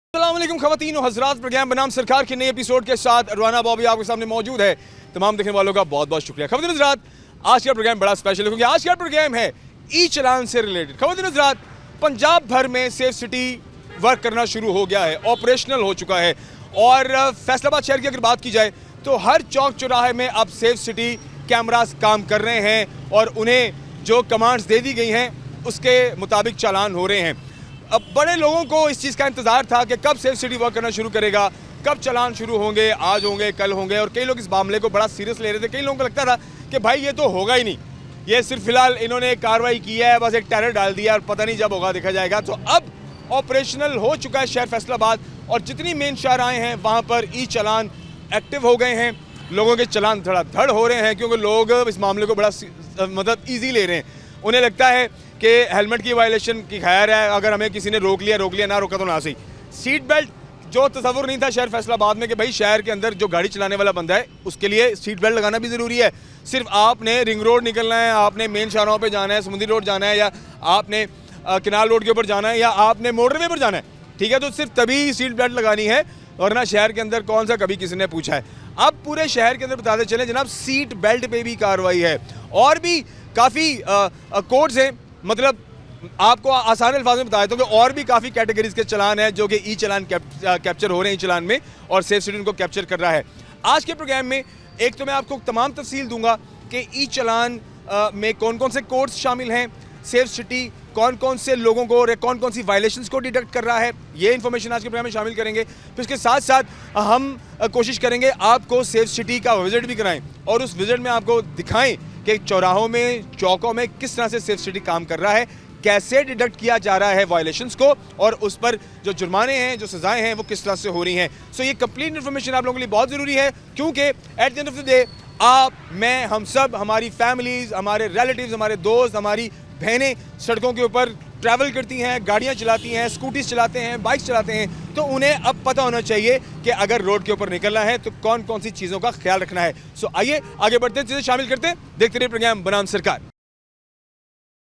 अस्सलामुअलैकुम ख़वातीन और हज़रात, प्रोग्राम बनाम सरकार के नए एपिसोड के साथ रवाना बॉबी आपके सामने मौजूद है। तमाम देखने वालों का बहुत बहुत शुक्रिया। ख़वातीन हज़रात, आज का प्रोग्राम बड़ा स्पेशल है क्योंकि आज का प्रोग्राम है ई चलान से रिलेटेड। ख़वातीन हज़रात, पंजाब भर में सेफ सिटी वर्क करना शुरू हो गया है, ऑपरेशनल हो चुका है। और फैसलाबाद शहर की अगर बात की जाए तो हर चौक चौराहे में अब सेफ सिटी कैमरास काम कर रहे हैं और उन्हें जो कमांड्स दे दी गई हैं उसके मुताबिक चालान हो रहे हैं। अब बड़े लोगों को इस चीज़ का इंतज़ार था कि कब सेफ सिटी वर्क करना शुरू करेगा, कब चालान शुरू होंगे, आज होंगे, कल होंगे। और कई लोग इस मामले को बड़ा सीरियस ले रहे थे। कई लोगों को लगता था कि भाई ये तो होगा ही नहीं, ये सिर्फ फिलहाल इन्होंने एक कार्रवाई की है, बस एक टेरर डाल दिया और पता नहीं जब होगा देखा जाएगा। तो अब ऑपरेशनल हो चुका है शहर फैसलाबाद और जितनी मेन शाहराएँ हैं वहाँ पर ई चालान एक्टिव हो गए हैं। लोगों के चालान धड़ाधड़ हो रहे हैं क्योंकि लोग इस मामले को बड़ा मतलब ईजी ले रहे हैं। उन्हें लगता है कि हेलमेट की वायलेशन की खैर है, अगर हमें किसी ने रोक लिया, ना रोका तो ना सही। सीट बेल्ट जो तसव्वुर नहीं था शहर फैसलाबाद में कि भाई शहर के अंदर जो गाड़ी चलाने वाला बंदा है उसके लिए सीट बेल्ट लगाना भी ज़रूरी है। सिर्फ आपने रिंग रोड निकलना है, आपने मेन शाहराहों पे जाना है, समुद्री रोड जाना है, या आपने किनाल रोड के ऊपर जाना है, या आपने मोटरवे पर जाना है, ठीक है, तो सिर्फ तभी सीट बेल्ट लगानी है। वरना शहर के अंदर कौन सा कभी किसी ने पूछा है। अब पूरे शहर के अंदर बताते चलें जनाब, सीट बेल्ट पे भी कार्रवाई है और भी काफ़ी कोड्स हैं। मतलब आपको आसान अल्फाज में बताया तो कि और भी काफ़ी कैटेगरीज के चलान हैं जो कि ई चलान कैप्चर हो रहे हैं ई चलान में, और सेफ सिटी उनको कैप्चर कर रहा है। आज के प्रोग्राम में एक तो मैं आपको तमाम तफसील दूंगा कि ई चलान में कौन कौन से कोड्स शामिल हैं, सेफ सिटी कौन कौन से लोगों को और कौन कौन सी वायलेशंस को डिटेक्ट कर रहा है, ये इन्फॉर्मेशन आज के प्रोग्राम में शामिल करेंगे। फिर इसके साथ साथ हम कोशिश करेंगे आपको सेफ सिटी का विजिट भी कराएं और उस विजिट में आपको दिखाएं कि चौराहों में, चौकों में किस तरह से सेफ सिटी काम कर रहा है, कैसे डिटेक्ट किया जा रहा है वायलेशंस को, और उस पर जो जुर्माने हैं, जो सजाएं हैं, वो किस तरह से हो रही हैं। सो ये कंप्लीट इन्फॉर्मेशन आप लोगों के लिए बहुत ज़रूरी है क्योंकि at the end of the day आप, मैं, हम सब, हमारी फैमिलीज़, हमारे रिलेटिव्स, हमारे दोस्त, हमारी बहनें सड़कों के ऊपर ट्रैवल करती हैं, गाड़ियाँ चलाती हैं, स्कूटीज चलाते हैं, बाइक्स चलाते हैं, तो उन्हें अब पता होना चाहिए कि अगर रोड के ऊपर निकलना है तो कौन कौन सी चीज़ों का ख्याल रखना है। सो आइए आगे बढ़ते हैं, चीज़ें शामिल करते हैं, देखते रहिए प्रोग्राम बनाम सरकार।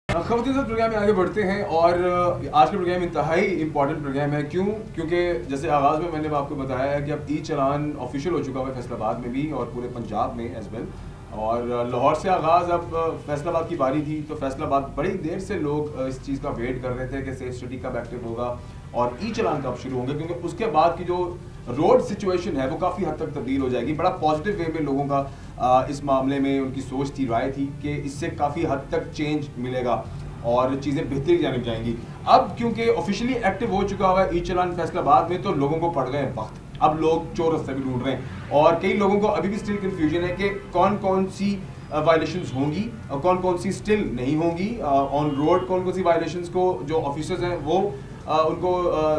खबरदार से प्रोग्राम में आगे बढ़ते हैं और आज का प्रोग्राम इंतहाई इंपॉर्टेंट प्रोग्राम है। क्यों? क्योंकि जैसे आगाज़ में मैंने आपको बताया है कि अब ई चलान ऑफिशियल हो चुका है फैसलाबाद में भी और पूरे पंजाब में एज वेल। और लाहौर से आगाज़ अब फैसलाबाद की बारी थी, तो फैसलाबाद बड़ी देर से लोग इस चीज़ का वेट कर रहे थे कि सेफ सिटी कब एक्टिव होगा और ई चलान कब शुरू होंगे, क्योंकि उसके बाद की जो रोड सिचुएशन है वो काफ़ी हद तक तब्दील हो जाएगी। बड़ा पॉजिटिव वे में लोगों का इस मामले में उनकी सोच थी, राय थी कि इससे काफ़ी हद तक चेंज मिलेगा और चीज़ें बेहतरी जानी जाएंगी। अब क्योंकि ऑफिशियली एक्टिव हो चुका हुआ है ई चलान फैसलाबाद में, तो लोगों को पड़ गए वक्त। अब लोग चोर रास्ते भी ढूंढ रहे हैं और कई लोगों को अभी भी स्टिल कंफ्यूजन है कि कौन कौन सी वायलेशंस होंगी और कौन कौन सी स्टिल नहीं होंगी। ऑन रोड कौन कौन सी वायलेशंस को जो ऑफिसर्स हैं वो उनको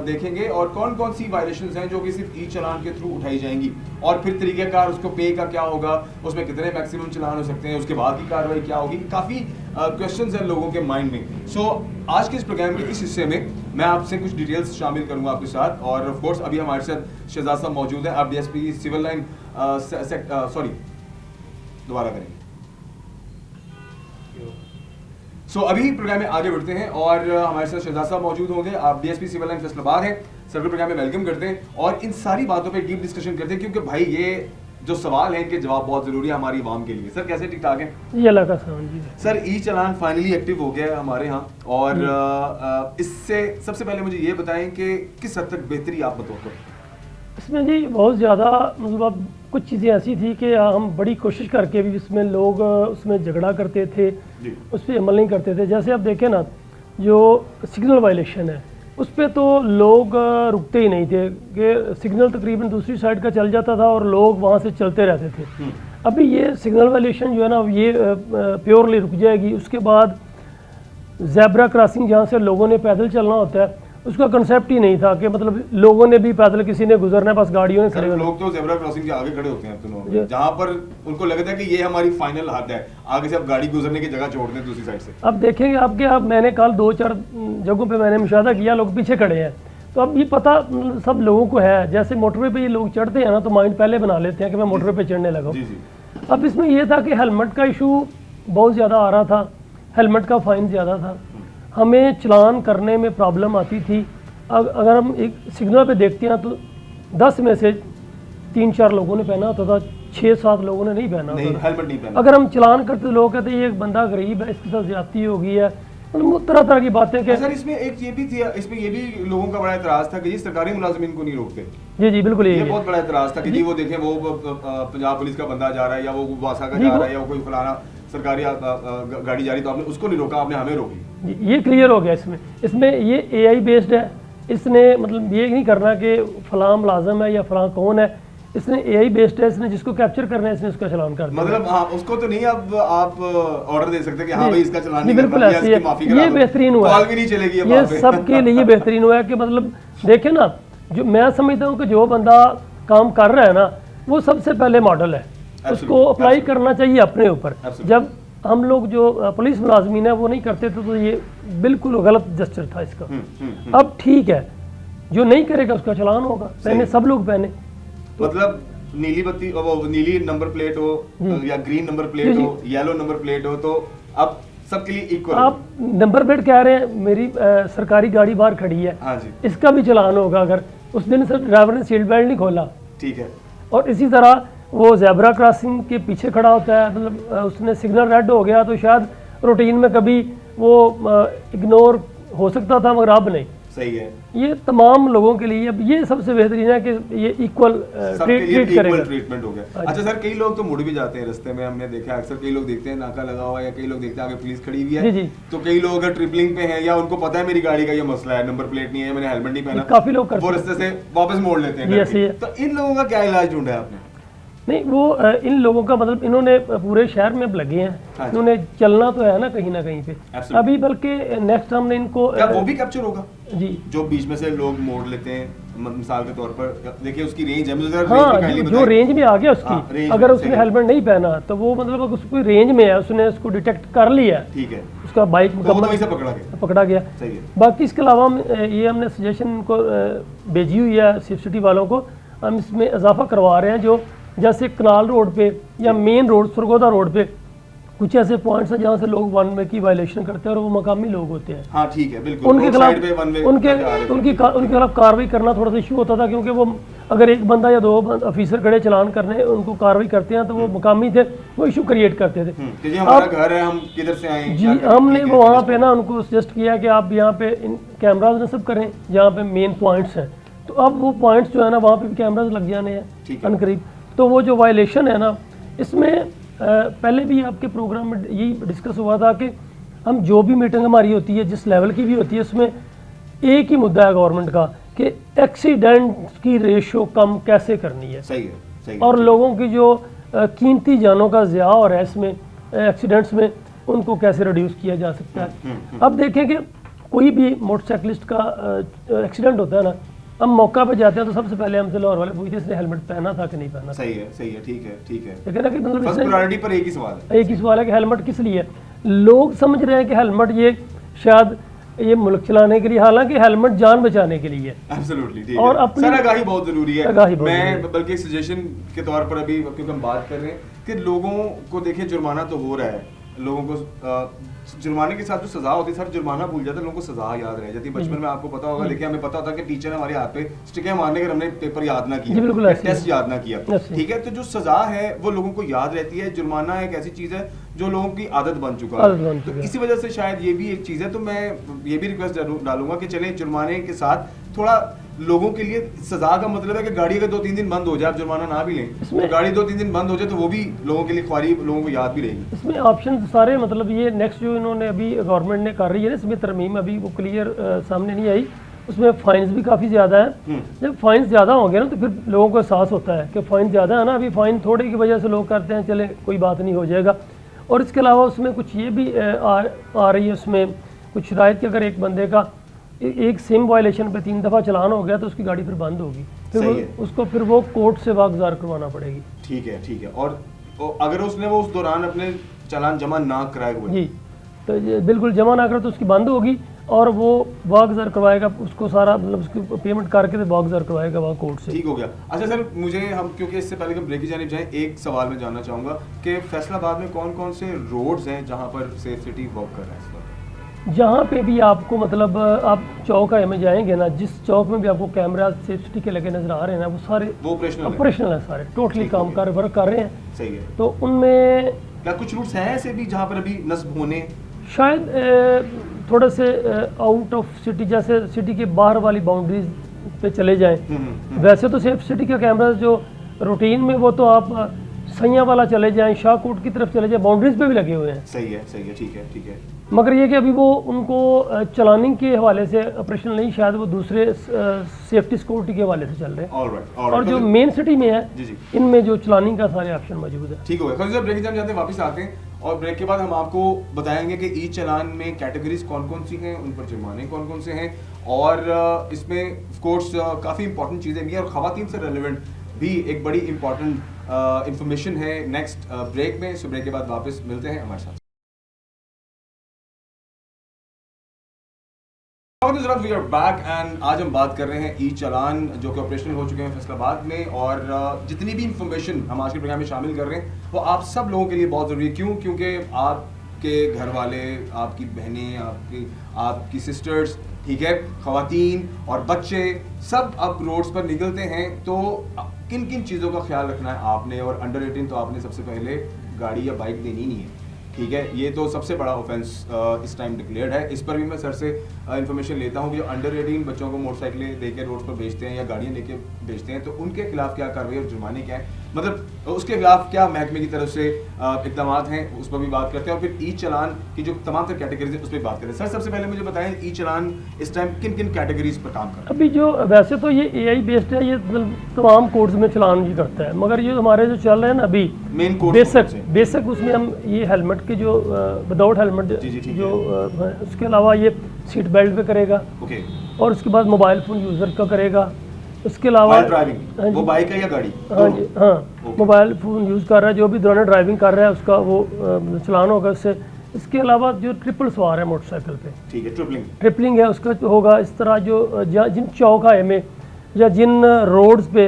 देखेंगे और कौन कौन सी वायलेशंस हैं जो कि सिर्फ ई चलान के थ्रू उठाई जाएंगी, और फिर तरीक़ेकार उसको पे का क्या होगा, उसमें कितने मैक्सिमम चलान हो सकते हैं, उसके बाद की कार्रवाई क्या होगी। काफ़ी क्वेश्चंस हैं लोगों के माइंड में। सो आज के इस प्रोग्राम के इस हिस्से में मैं आपसे कुछ डिटेल्स शामिल करूंगा आपके साथ। और ऑफ कोर्स अभी हमारे साथ शहजाद साहब मौजूद हैं, आप डीएसपी सिविल लाइन दोबारा करेंगे। सो अभी प्रोग्राम में आगे बढ़ते हैं और हमारे साथ शहजाद साहब मौजूद होंगे, आप डीएसपी सिविल लाइन फैसलाबाद हैं। सर को प्रोग्राम में वेलकम करते हैं और इन सारी बातों पे डीप डिस्कशन करते हैं क्योंकि भाई ये जो सवाल है इनके जवाब बहुत जरूरी है हमारी आवाम के लिए। सर कैसे, ठीक ठाक है? ये अल्लाह का सलाम जी। सर ई चलान फाइनली एक्टिव हो गया है हमारे यहाँ और इससे सबसे पहले मुझे ये बताएं कि किस हद तक बेहतरी आप बतौर इसमें जी बहुत ज़्यादा मतलब अब कुछ चीज़ें ऐसी थी कि हम बड़ी कोशिश करके भी इसमें लोग उसमें झगड़ा करते थे, उस पर अमल नहीं करते थे। जैसे अब देखें ना, जो सिग्नल वायलेशन है उस पर तो लोग रुकते ही नहीं थे कि सिग्नल तकरीबन दूसरी साइड का चल जाता था और लोग वहाँ से चलते रहते थे। अभी ये सिग्नल वायलेशन जो है ना ये प्योरली रुक जाएगी। उसके बाद ज़ेब्रा क्रॉसिंग जहाँ से लोगों ने पैदल चलना होता है उसका कंसेप्ट ही नहीं था कि मतलब लोगों ने भी पैदल, किसी ने गुजरना है बस गाड़ियों ने खड़े। लोग तो ज़ेब्रा क्रॉसिंग के आगे खड़े होते हैं तो जहाँ पर उनको लगता है कि ये हमारी फाइनल हद है, आगे से अब गाड़ी गुजरने की जगह छोड़ दें दूसरी साइड से। अब देखेंगे आपके, अब मैंने कल 2-4 जगहों पे मैंने मुशाहिदा किया, लोग पीछे खड़े हैं। तो अब ये पता सब लोगों को है, जैसे मोटरवे पे ये लोग चढ़ते हैं ना तो माइंड पहले बना लेते हैं कि मैं मोटरवे पे चढ़ने लगा। अब इसमें यह था कि हेलमेट का इशू बहुत ज़्यादा आ रहा था, हेलमेट का फ़ाइन ज़्यादा था, हमें चलान करने में प्रॉब्लम आती थी अगर हम एक सिग्नल पे देखते हैं तो 10 में से 3-4 लोगों ने पहना होता था, 6-7 लोगों ने नहीं पहना होता था। हेलमेट नहीं पहना। अगर हम चलान करते लोग कहते हैं ये एक बंदा गरीब है, इसके साथ ज्यादती हो गई है, मतलब तरह तरह की बातें कि सर इसमें एक ये भी थी, इसमें ये भी लोगों का बड़ा एतराज था कि जी सरकारी मुलाजिमीन को नहीं रोकते। जी बिल्कुल ये यही है। बहुत बड़ा एतराज था कि जी वो देखें वो पंजाब पुलिस का बंदा जा रहा है या वो वासा का जा रहा है या वो कोई फलाना सरकारी गाड़ी जा रही, तो आपने उसको नहीं रोका, आपने हमें रोकी। ये क्लियर हो गया इसमें ये AI बेस्ड है। इसने मतलब ये नहीं करना कि फलां मुलाजम है या फलां कौन है, इसने AI बेस्ड है, इसने जिसको कैप्चर करना है इसने उसका चलान कर दिया। मतलब हाँ, उसको तो नहीं अब आप ऑर्डर दे सकते कि हाँ भाई इसका चलान नहीं बिल्कुल करना, या ऐसे इसकी माफी करा ये दो। बेहतरीन हुआ कॉल भी नहीं चलेगी अब ये वहाँ पे। सबके लिए बेहतरीन हुआ है कि मतलब देखें ना, जो मैं समझता हूँ कि जो बंदा काम कर रहा है ना वो सबसे पहले मॉडल है, उसको अप्लाई करना चाहिए अपने ऊपर। जब हम लोग जो पुलिस मुलाजमीन है वो नहीं करते थे तो ये बिल्कुल गलत जस्चर था इसका। अब ठीक है, जो नहीं करेगा उसका चलान होगा, पहने सब लोग पहने। मतलब नीली बत्ती, वो नीली नंबर प्लेट हो या ग्रीन नंबर प्लेट हो, येलो नंबर प्लेट हो, तो अब सबके लिए इक्वल। आप नंबर प्लेट कह रहे हैं, मेरी सरकारी गाड़ी बाहर खड़ी है, हाँ जी, इसका भी चलान होगा अगर उस दिन सर ड्राइवर ने सीट बेल्ट नहीं खोला। ठीक है। और इसी तरह वो जेब्रा क्रॉसिंग के पीछे खड़ा होता है, मतलब उसने सिग्नल रेड हो गया तो शायद रूटीन में कभी वो इग्नोर हो सकता था मगर अब नहीं। सही है। ये तमाम लोगों के लिए अब ये सबसे बेहतरीन है कि ये इक्वल ट्रीट करेगा। ट्रीटमेंट हो गया। अच्छा सर, कई लोग तो मुड़ भी जाते हैं रास्ते में, हमने देखा है अक्सर, कई लोग देखते हैं नाका लगा हुआ है या कई लोग देखते हैं आगे पुलिस खड़ी हुई है, तो कई लोग अगर ट्रिपलिंग पे हैं या उनको पता है मेरी गाड़ी का ये मसला है, नंबर प्लेट नहीं है, मैंने हेलमेट नहीं पहना, काफी लोग वो रास्ते से वापस मोड़ लेते हैं ऐसे ही है। तो इन लोगों का क्या इलाज ढूंढा है आपने? नहीं वो इन लोगों का मतलब इन्होंने पूरे शहर में लगे हैं, इन्होंने चलना तो है ना कहीं पे। अभी बल्कि नेक्स्ट हमने इनको क्या वो भी कैप्चर होगा जी, जो बीच में से लोग मोड़ लेते हैं, मिसाल के तौर पर देखिए उसकी रेंज है, मुझे हाँ जो रेंज में आ गया उसकी, अगर उसने हेलमेट नहीं पहना तो वो मतलब उसको रेंज में है, उसने उसको डिटेक्ट कर लिया, ठीक है, उसका बाइक पकड़ा गया। बाकी इसके अलावा ये हमने सजेशन इनको भेजी हुई है सिर्फ सिटी वालों को, हम इसमें इजाफा करवा रहे हैं जो जैसे कनाल रोड पे या मेन रोड सरगोदा रोड पे कुछ ऐसे पॉइंट्स हैं जहाँ से लोग वन वे की वायलेशन करते हैं और वो मकामी लोग होते हैं। हाँ ठीक है, बिल्कुल। उनके खिलाफ उनके खिलाफ कार्रवाई करना थोड़ा सा इशू होता था, क्योंकि वो अगर एक बंदा या 2 ऑफिसर खड़े चलान करने उनको कार्रवाई करते हैं तो वो मकामी थे, वो इशू क्रिएट करते थे कि जी हमारा घर है, हम किधर से आए जी। हमने वहाँ पे ना उनको सजेस्ट किया कि आप यहाँ पे इन कैमराज नस्ब करें जहाँ पे मेन पॉइंट्स हैं, तो अब वो पॉइंट्स जो है ना वहाँ पे भी कैमराज लग जाने हैं अनकरीब। तो वो जो वायलेशन है ना, इसमें पहले भी आपके प्रोग्राम में यही डिस्कस हुआ था कि हम जो भी मीटिंग हमारी होती है जिस लेवल की भी होती है, उसमें एक ही मुद्दा है गवर्नमेंट का कि एक्सीडेंट की रेशो कम कैसे करनी है। सही है, सही है। और लोगों की जो कीमती जानों का ज़िया हो रहा है इसमें एक्सीडेंट्स में, उनको कैसे रिड्यूस किया जा सकता है। अब देखें कि कोई भी मोटरसाइकिलिस्ट का एक्सीडेंट होता है ना, हम मौका पे जाते हैं तो सबसे पहले हमसे लाहौर वाले पूछते इसने हेलमेट पहना था कि नहीं पहना। सही है, सही है, ठीक है, ठीक है। लेकिन ना कि मतलब फर्स्ट प्रायोरिटी पर एक ही सवाल है कि हेलमेट किस लिए है। लोग समझ रहे हैं कि हेलमेट ये शायद ये मुल्क चलाने के लिए, हालांकि हेलमेट जान बचाने के लिए है। एब्सोल्युटली। और अपनी सर आगाही बहुत जरूरी है। मैं बल्कि सजेशन के तौर पर अभी क्योंकि हम बात कर रहे हैं कि लोगों को देखिए जुर्माना तो हो रहा है, लोगों को जुर्माने के साथ जो सजा होती है, सर जुर्माना भूल जाता है, लोगों को सजा याद रह जाती है। बचपन में आपको पता होगा, देखिए हमें पता होता है कि टीचर ने हमारे हाथ पे स्टिकें मारने के हमने पेपर याद ना किया, टेस्ट याद ना किया, ठीक है। तो जो सजा है वो लोगों को याद रहती है। जुर्माना एक ऐसी चीज है जो लोगों की आदत बन चुका है, तो इसी वजह से शायद ये भी एक चीज है। तो मैं ये भी रिक्वेस्ट डालूंगा कि चले जुर्माने के साथ थोड़ा लोगों के लिए सजा का मतलब है कि गाड़ी अगर 2-3 दिन बंद हो जाए, आप जुर्माना ना भी लें, तो गाड़ी 2-3 दिन बंद हो जाए तो वो भी लोगों के लिए ख्वारी, लोगों को याद भी रहेगी। इसमें ऑप्शन सारे मतलब ये नेक्स्ट जो इन्होंने अभी गवर्नमेंट ने कर रही है ना, इसमें तरमीम अभी वो क्लियर सामने नहीं आई, उसमें फाइन्स भी काफ़ी ज़्यादा है। जब फाइन्स ज़्यादा होंगे ना तो फिर लोगों को एहसास होता है कि फ़ाइन ज़्यादा है ना, अभी फ़ाइन थोड़े की वजह से लोग करते हैं चले कोई बात नहीं हो जाएगा। और इसके अलावा उसमें कुछ ये भी आ रही है, उसमें कुछ शराइत कि अगर एक बंदे का एक सिम वायलेशन पे 3 दफ़ा चलान हो गया तो उसकी गाड़ी फिर बंद होगी, फिर उसको फिर वो कोर्ट से वागुजार करवाना पड़ेगी। ठीक है, ठीक है। और अगर उसने वो उस दौरान अपने चालान जमा ना कराए हुए जी, तो बिल्कुल जमा ना करे तो उसकी बंद होगी और वो वागुजार करवाएगा, उसको सारा मतलब उसकी पेमेंट करके तो वागुजार करवाएगा वहाँ कोर्ट से। ठीक हो गया। अच्छा सर, मुझे हम क्योंकि इससे पहले कि हम ब्रेक की जानिब जाएं, एक सवाल मैं जानना चाहूँगा कि फैसलाबाद में कौन कौन से रोड्स हैं जहाँ पर सेफ सिटी वर्क कर रहा है इस वक्त? जहाँ पे भी आपको मतलब आप चौक आए में जाएंगे ना, जिस चौक में भी आपको कैमरा सेफ्टी के लगे नजर आ रहे हैं ना, वो सारे वो ऑपरेशनल है, सारे टोटली काम कर वर्क कर रहे हैं। सही है। तो उनमें क्या कुछ रूट्स हैं ऐसे भी जहाँ पर अभी नस्ब होने शायद थोड़े से आउट ऑफ सिटी, जैसे सिटी के बाहर वाली बाउंड्रीज पे चले जाएं। वैसे तो सेफ सिटी का कैमरा जो रूटीन में वो तो आप सैया वाला चले जाएं, शाहकोट की तरफ चले जाएं, बाउंड्रीज पे भी लगे हुए हैं। सही है, ठीक है, ठीक है। मगर ये कि अभी वो उनको चलानिंग के हवाले से ऑपरेशन नहीं, शायद वो दूसरे सेफ्टी सिक्योरिटी के हवाले से चल रहे हैं। ऑलराइट। और जो मेन सिटी में है जी जी, इनमें जो चलानिंग का सारे ऑप्शन मौजूद है। ठीक हो गया। खैर ब्रेक जाते हैं, वापस आते हैं और ब्रेक के बाद हम आपको बताएंगे कि ई चालान में कैटेगरीज कौन कौन सी हैं, उन पर जुर्माने कौन कौन से हैं, और इसमें ऑफ कोर्स काफ़ी इंपॉर्टेंट चीज़ें भी हैं और ख़वातीन से रेलिवेंट भी एक बड़ी इंपॉर्टेंट इंफॉर्मेशन है नेक्स्ट ब्रेक में। सो ब्रेक के बाद वापस मिलते हैं हमारे साथ। वी आर बैक एंड आज हम बात कर रहे हैं ई चालान जो कि ऑपरेशनल हो चुके हैं फैसलाबाद में, और जितनी भी इंफॉर्मेशन हम आज के प्रोग्राम में शामिल कर रहे हैं वो आप सब लोगों के लिए बहुत ज़रूरी है। क्यों? क्योंकि आपके घर वाले, आपकी बहनें, आपकी सिस्टर्स, ठीक है, ख़वातीन और बच्चे सब अब रोड्स पर निकलते हैं, तो किन किन चीज़ों का ख्याल रखना है आपने, और अंडर 18 तो आपने सबसे पहले गाड़ी या बाइक देनी नहीं है, ठीक है। ये तो सबसे बड़ा ऑफेंस इस टाइम डिक्लेयर्ड है। इस पर भी मैं सर से इन्फॉर्मेशन लेता हूँ कि जो अंडर 18 बच्चों को मोटरसाइकिलें देकर रोड पर बेचते हैं या गाड़ियाँ लेके बेचते हैं, तो उनके खिलाफ क्या कार्रवाई और जुर्माने क्या है, मतलब उसके खिलाफ क्या महकमे की तरफ से इकदाम हैं, उस पर भी बात करते हैं, और फिर ई चालान की जो तमाम तरह कैटेगरीज है उस पर बात करें। सर सबसे पहले मुझे बताएं ई चालान इस टाइम किन किन कैटेगरीज पर काम कर रहा है? अभी जो वैसे तो ये AI बेस्ड है, ये तमाम कोड्स में चलान भी करता है, मगर ये हमारे जो चल रहे हैं ना अभी मेन कोड बेसिक उसमें हम ये हेलमेट के जो विदाउट हेलमेट जो उसके अलावा ये सीट बेल्ट पे करेगा, ओके, और उसके बाद मोबाइल फ़ोन यूज़र का करेगा, उसके अलावा ड्राइविंग, वो बाइक है या गाड़ी, हाँ जी, हाँ, मोबाइल फ़ोन यूज़ कर रहा है जो भी दौरान ड्राइविंग कर रहा है उसका वो चलान होगा उससे। इसके अलावा जो ट्रिपल सवार है मोटरसाइकिल पे, ठीक है, ट्रिपलिंग है उसका होगा। इस तरह जो जिन चौकाए में या जिन रोड्स पे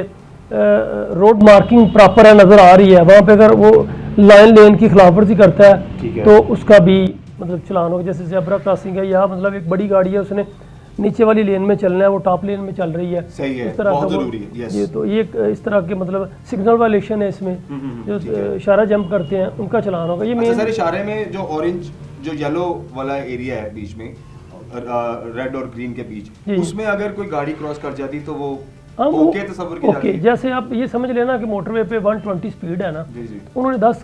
रोड मार्किंग प्रॉपर है नज़र आ रही है, वहाँ पे अगर वो लाइन लेन की खिलाफवर्जी करता है तो उसका भी मतलब चलान होगा। जैसे ज़ेब्रा क्रॉसिंग है, या मतलब एक बड़ी गाड़ी है उसने नीचे वाली लेन में चलना है, वो टॉप लेन में चल रही है, सही है, इस तरह बहुत का जरूरी है, ये तो ये इस तरह के मतलब सिग्नल वायलेशन है इसमें, जो इशारा जंप करते हैं उनका चलान होगा। ये मेन सर इशारे में जो ऑरेंज जो येलो वाला एरिया है बीच में, रेड और ग्रीन के बीच, उसमें अगर कोई गाड़ी क्रॉस कर जाती तो वो ओके तस्वीर की जाती है। जैसे आप ये समझ लेना कि मोटरवे पे 120 स्पीड है ना, उन्होंने 10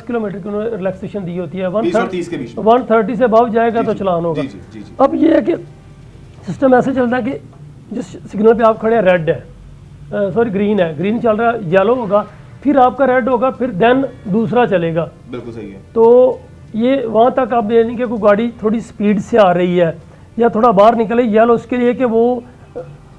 किलोमीटर की उन्होंने रिलैक्सेशन दी होती है, 130 से अबव जाएगा तो चलान होगा। अब ये है कि सिस्टम ऐसे चलता है कि जिस सिग्नल पे आप खड़े हैं रेड है, सॉरी ग्रीन है, ग्रीन चल रहा है, येलो होगा, फिर आपका रेड होगा, फिर देन दूसरा चलेगा। बिल्कुल सही है। तो ये वहाँ तक आप देखें कि कोई गाड़ी थोड़ी स्पीड से आ रही है या थोड़ा बाहर निकले, येलो उसके लिए कि वो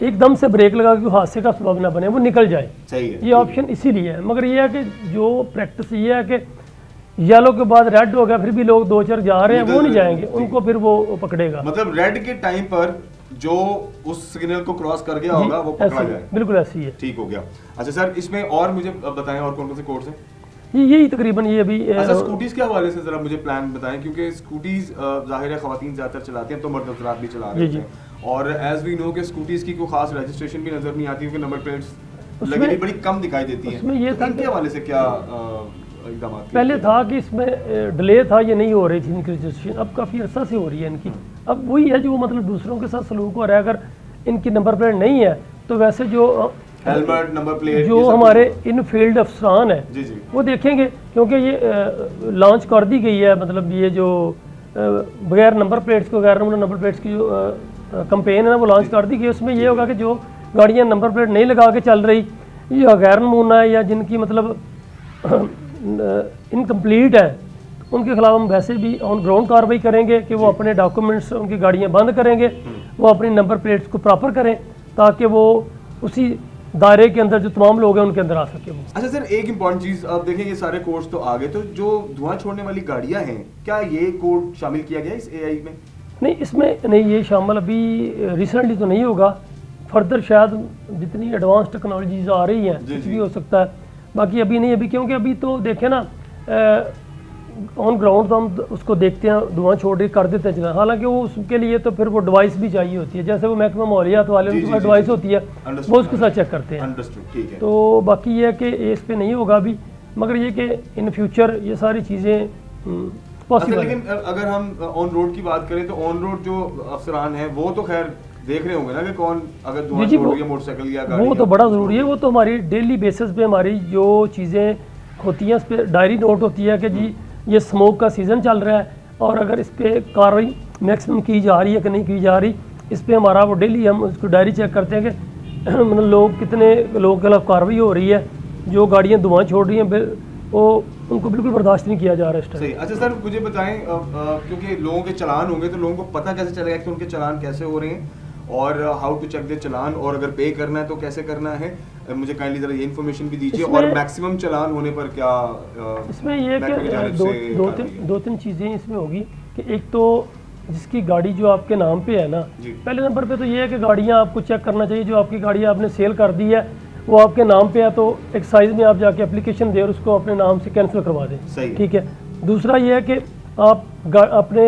एकदम से ब्रेक लगा के हादसे का सबब ना बने, वो निकल जाए। सही है, ये ऑप्शन इसीलिए है। मगर ये है कि जो प्रैक्टिस ये है कि येलो के बाद रेड हो गया, फिर भी लोग 2-4 जा रहे हैं, वो नहीं जाएंगे, उनको फिर वो पकड़ेगा। मतलब रेड के टाइम पर जो उस सिग्नल को क्रॉस कर गया होगा वो पकड़ा जाए। बिल्कुल ऐसी है। ठीक हो गया। अच्छा सर इसमें और मुझे बताएं और कौन कौन से कोड्स हैं? यही तकरीबन ये अभी। अच्छा स्कूटीज के हवाले से जरा मुझे प्लान बताएं, क्योंकि स्कूटीज जाहिर है खवातीन ज़्यादातर चलाते हैं, तो मर्द हज़रात भी चला रहे हैं, और एज वी नो कि स्कूटीज की कोई खास रजिस्ट्रेशन भी नजर नहीं आती, क्योंकि नंबर प्लेट्स लगी बड़ी कम दिखाई देती हैं। उसमें ये था इनके हवाले से क्या इक़दाम पहले था कि इसमें डिले था, ये नहीं हो रही थी इनकी रजिस्ट्रेशन, अब काफ़ी अर्सा से हो रही है इनकी। अब वही है जो मतलब दूसरों के साथ सलूक हो रहा है, अगर इनकी नंबर प्लेट नहीं है तो वैसे जो हेलमेट नंबर प्लेट जो हमारे इन फील्ड अफसरान है वो देखेंगे, क्योंकि ये लॉन्च कर दी गई है, मतलब ये जो बगैर नंबर प्लेट्स को गैर नंबर प्लेट्स की जो कंपेन है ना वो लॉन्च कर दी गई। उसमें ये होगा कि जो गाड़ियाँ नंबर प्लेट नहीं लगा के चल रही या गैर नमूना है या जिनकी मतलब इनकम्प्लीट है, उनके खिलाफ हम वैसे भी ऑन ग्राउंड कार्रवाई करेंगे कि वो अपने डॉक्यूमेंट्स उनकी गाड़ियाँ बंद करेंगे, वो अपनी नंबर प्लेट्स को प्रॉपर करें, ताकि वो उसी दायरे के अंदर जो तमाम लोग हैं उनके अंदर आ सके। अच्छा सर एक इम्पॉर्टेंट चीज़, अब देखें ये सारे कोड्स तो आ गए, तो जो धुआं छोड़ने वाली गाड़ियाँ हैं क्या ये कोड शामिल किया गया इस AI में? नहीं, इसमें नहीं, ये शामिल अभी रिसेंटली तो नहीं होगा, फर्दर शायद जितनी एडवांस टेक्नोलॉजीज आ रही हैं कुछ भी हो सकता है, बाकी अभी नहीं, अभी क्योंकि अभी तो देखें ना ऑन ग्राउंड तो हम उसको देखते हैं, धुआं छोड़ रही कर देते हैं चला, हालांकि वो उसके लिए तो फिर वो डिवाइस भी चाहिए होती है, जैसे वो महकमा माहौलियात वाले उनके पास डिवाइस होती है, वो उसके साथ चेक करते हैं। ठीक है। तो बाकी ये है कि इस पे नहीं होगा अभी, मगर ये कि इन फ्यूचर ये सारी चीज़ें पॉसिबल है। लेकिन अगर हम ऑन रोड की बात करें तो ऑन रोड जो अफसरान हैं वो तो खैर देख रहे होंगे ना कि कौन अगर धुआं छोड़ रही है मोटरसाइकिल या गाड़ी, वो तो बड़ा ज़रूरी है, वो तो हमारी डेली बेसिस पे हमारी जो चीज़ें होती हैं उस पर डायरी नोट होती है कि जी ये स्मोक का सीज़न चल रहा है, और अगर इस पर कार्रवाई मैक्सिमम की जा रही है कि नहीं की जा रही, इस पर हमारा वो डेली हम उसको डायरी चेक करते हैं कि मतलब लोग कितने लोगों के खिलाफ कार्रवाई हो रही है, जो गाड़ियाँ धुआं छोड़ रही हैं वो उनको बिल्कुल बर्दाश्त नहीं किया जा रहा है इस टाइम। सही। अच्छा सर मुझे बताएं, क्योंकि लोगों के चालान होंगे तो लोगों को पता कैसे चलेगा कि उनके चालान कैसे हो रहे हैं, और हाउ टू चेक द चालान, और अगर पे करना है तो कैसे करना है, मुझे काइंडली जरा ये इन्फॉर्मेशन भी दीजिए, और मैक्सिमम चालान होने पर क्या इसमें ये कि दो तीन चीज़ें इसमें होगी कि एक तो जिसकी गाड़ी जो आपके नाम पे है ना, पहले नंबर पे तो ये है कि गाड़ियाँ आपको चेक करना चाहिए, जो आपकी गाड़ियाँ आपने सेल कर दी है वो आपके नाम पे है तो एक्साइज में आप जाके एप्लीकेशन दे और उसको अपने नाम से कैंसिल करवा दें, ठीक है। दूसरा ये है कि आप अपने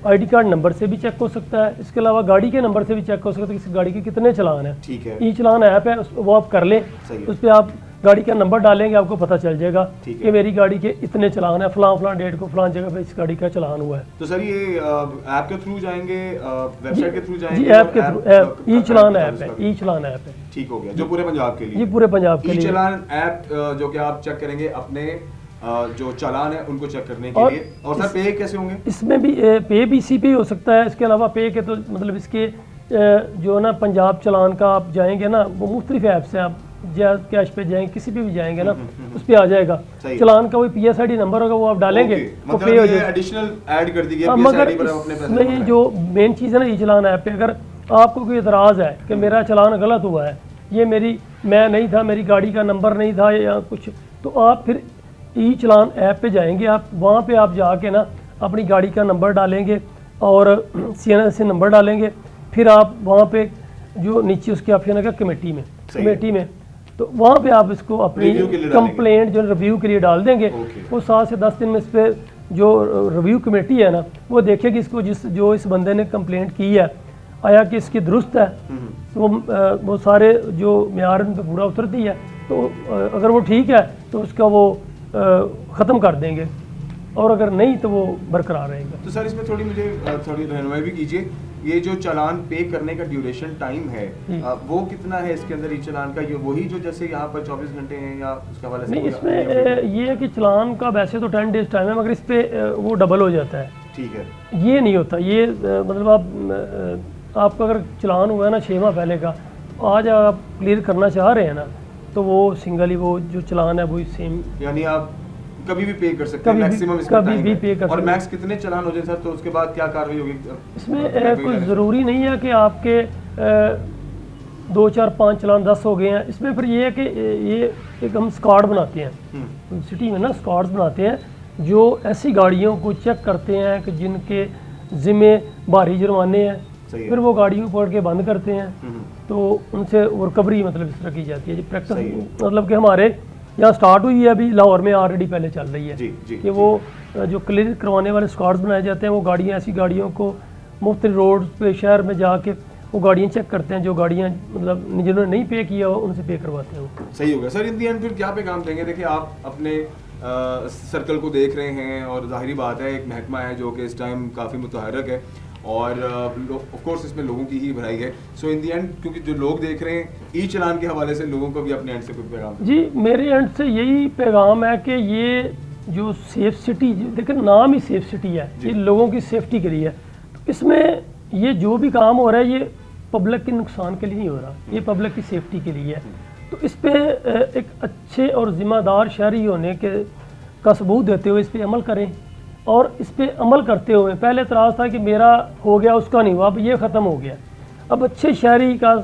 आईडी कार्ड नंबर से भी चेक हो सकता है, इसके अलावा गाड़ी के नंबर से भी चेक हो सकता है कि इस गाड़ी के कितने चलान है, ठीक है। ई चलान ऐप है वो आप कर लें, उस पर आप गाड़ी का नंबर डालेंगे आपको पता चल जाएगा कि मेरी गाड़ी के इतने चलान है, फलां डेट को फलां जगह पे इस गाड़ी का चलान हुआ है। तो सर ये ऐप के थ्रू जाएंगे, वेबसाइट के थ्रू जाएंगे? जी ऐप के थ्रू, ई चलान ऐप है, ई चलान ऐप है। ठीक हो गया, जो पूरे पंजाब के लिए? जी पूरे पंजाब के लिए। ई चलान ऐप जो कि आप चेक करेंगे अपने जो चालान है उनको चेक करने के लिए। और सर पे कैसे होंगे? इसमें भी पे भी इसी पे ही हो सकता है, इसके अलावा पे के तो मतलब इसके जो ना पंजाब चलान का आप जाएंगे ना, वो मुख्तलिफ ऐप्स हैं, आप कैश पे जाएंगे किसी पे भी जाएंगे ना उस पे आ जाएगा चलान का, वही PSID नंबर होगा वो आप डालेंगे तो पे हो जाएगा, एडिशनल ऐड कर दीजिए। मगर इसमें जो मेन चीज़ है ना ई चलान ऐप पे, अगर आपको कोई एतराज़ है कि मेरा चलान गलत हुआ है, ये मैं नहीं था, मेरी गाड़ी का नंबर नहीं था या कुछ, तो आप फिर ई चलान ऐप पे जाएंगे, आप वहाँ पे आप जाके ना अपनी गाड़ी का नंबर डालेंगे और CNS नंबर डालेंगे, फिर आप वहाँ पे जो नीचे उसके ऑप्शन है कमेटी में तो वहाँ पे आप इसको अपनी कंप्लेंट जो रिव्यू के लिए डाल देंगे। वो 7 से 10 दिन में इस पर जो रिव्यू कमेटी है ना वो देखेगी इसको, जो इस बंदे ने कंप्लेंट की है आया कि इसकी दुरुस्त है, तो वो सारे जो मेयार उन पर पूरा उतरती है, तो अगर वो ठीक है तो उसका वो ख़त्म कर देंगे, और अगर नहीं तो वो बरकरार रहेगा। तो सर इसमें थोड़ी रहनुमाई भी कीजिए, ये जो चालान पे करने का ड्यूरेशन टाइम है वो कितना है इसके अंदर? ई चलान का ये वही जो जैसे यहाँ पर 24 घंटे हैं या उसका वाला? नहीं, इसमें ये है कि चलान का वैसे तो 10 डेज टाइम है, मगर इस पे वो डबल हो जाता है। ठीक है, ये नहीं होता, ये मतलब आपका अगर चलान हुआ है ना 6 माह पहले का, आज आप क्लियर करना चाह रहे हैं ना, तो वो सिंगल ही वो जो चलान है वही सेम, यानी आप कभी भी पे कर सकते हैं, मैक्सिमम कभी भी पे कर सकते हैं। और मैक्स कितने चलान हो जाए सर, तो उसके बाद क्या कार्रवाई होगी? इसमें कोई ज़रूरी नहीं है कि आपके 2, 4, 5 चलान 10 हो गए हैं। इसमें फिर ये है कि ये एक हम स्क्वाड बनाते हैं सिटी में ना, स्क्वाड्स बनाते हैं जो ऐसी गाड़ियों को चेक करते हैं कि जिनके ज़िम्मे भारी जुर्माने हैं, फिर वो गाड़ियों को पकड़ के बंद करते हैं, तो उनसे रिकवरी मतलब इस तरह की जाती है जी। प्रैक्टिस मतलब कि हमारे यहाँ स्टार्ट हुई है, अभी लाहौर में ऑलरेडी पहले चल रही है कि वो जो क्लियर करवाने वाले स्क्वाड्स बनाए जाते हैं, वो गाड़ियाँ ऐसी गाड़ियों को मुख्तलिफ रोड पे शहर में जाके वो गाड़ियाँ चेक करते हैं, जो गाड़ियाँ मतलब जिन्होंने नहीं पे किया हो उनसे पे करवाते हैं वो। सही हो गया सर। इन दी एंड फिर क्या पे काम देंगे? देखिए आप अपने सर्कल को देख रहे हैं और जाहिर बात है एक महकमा है जो कि इस टाइम काफ़ी मुतहरक है और ऑफ कोर्स इसमें लोगों की ही भलाई है। सो इन दी एंड क्योंकि जो लोग देख रहे हैं ई चलान के हवाले से लोगों को भी अपने एंड से कुछ पैगाम? जी मेरे एंड से यही पैगाम है कि ये जो सेफ सिटी, देखिए नाम ही सेफ सिटी है, ये लोगों की सेफ्टी के लिए है, तो इसमें ये जो भी काम हो रहा है ये पब्लिक के नुकसान के लिए नहीं हो रहा, ये पब्लिक की सेफ्टी के लिए है। तो इस पर एक अच्छे और ज़िम्मेदार शहरी होने का सबूत देते हुए इस पर अमल करें, और इस पर अमल करते हुए पहले एतराज़ था कि मेरा हो गया उसका नहीं हुआ, अब ये ख़त्म हो गया। अब अच्छे शहरी का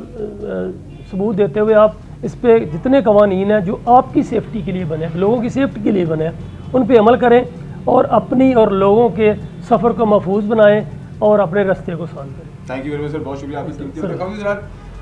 सबूत देते हुए आप इस पर जितने कवानीन हैं जो आपकी सेफ्टी के लिए बने, लोगों की सेफ्टी के लिए बने, उन पर अमल करें और अपनी और लोगों के सफ़र को महफूज बनाएं और अपने रास्ते को आसान करें। Thank you very much sir, बहुत शुक्रिया आपकी कीमती।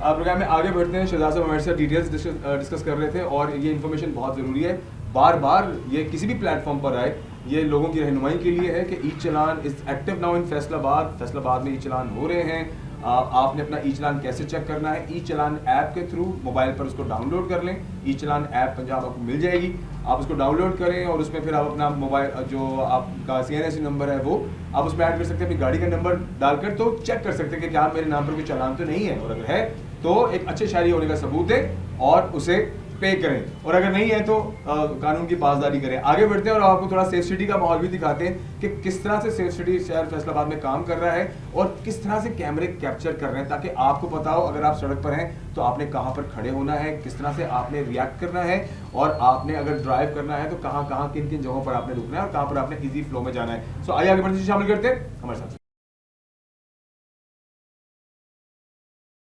आप प्रोग्राम में आगे बढ़ते हैं। शहजाद साहब हमारे साथ डिटेल्स डिस्कस कर रहे थे और ये इन्फॉर्मेशन बहुत ज़रूरी है, बार बार ये किसी भी प्लेटफॉर्म पर आए ये लोगों की रहनुमाई के लिए है कि e challan is active now in Faisalabad में ई चलान हो रहे हैं। आपने अपना ई चलान कैसे चेक करना है, ई चलान ऐप के थ्रू मोबाइल पर उसको डाउनलोड कर लें। ई चलान ऐप पंजाब आपको मिल जाएगी, आप उसको डाउनलोड करें और उसमें फिर आप अपना मोबाइल जो आपका CNSE नंबर है वो आप उसमें ऐड कर सकते हैं, अपनी गाड़ी का नंबर डालकर तो चेक कर सकते हैं कि क्या मेरे नाम पर कोई चलान तो नहीं है, और अगर है तो एक अच्छे शहरी होने का सबूत है और उसे पे करें, और अगर नहीं है तो कानून की पासदारी करें। आगे बढ़ते हैं और आपको थोड़ा सेफ सिटी का माहौल भी दिखाते हैं कि किस तरह से सेफ सिटी शहर फैसलाबाद में काम कर रहा है और किस तरह से कैमरे कैप्चर कर रहे हैं, ताकि आपको पता हो अगर आप सड़क पर हैं तो आपने कहाँ पर खड़े होना है, किस तरह से आपने रिएक्ट करना है, और आपने अगर ड्राइव करना है तो कहाँ कहाँ किन किन जगहों पर आपने रुकना है और कहाँ पर आपने ईजी फ्लो में जाना है। सो आइए आगे बढ़ते हैं, शामिल करते हैं हमारे साथ।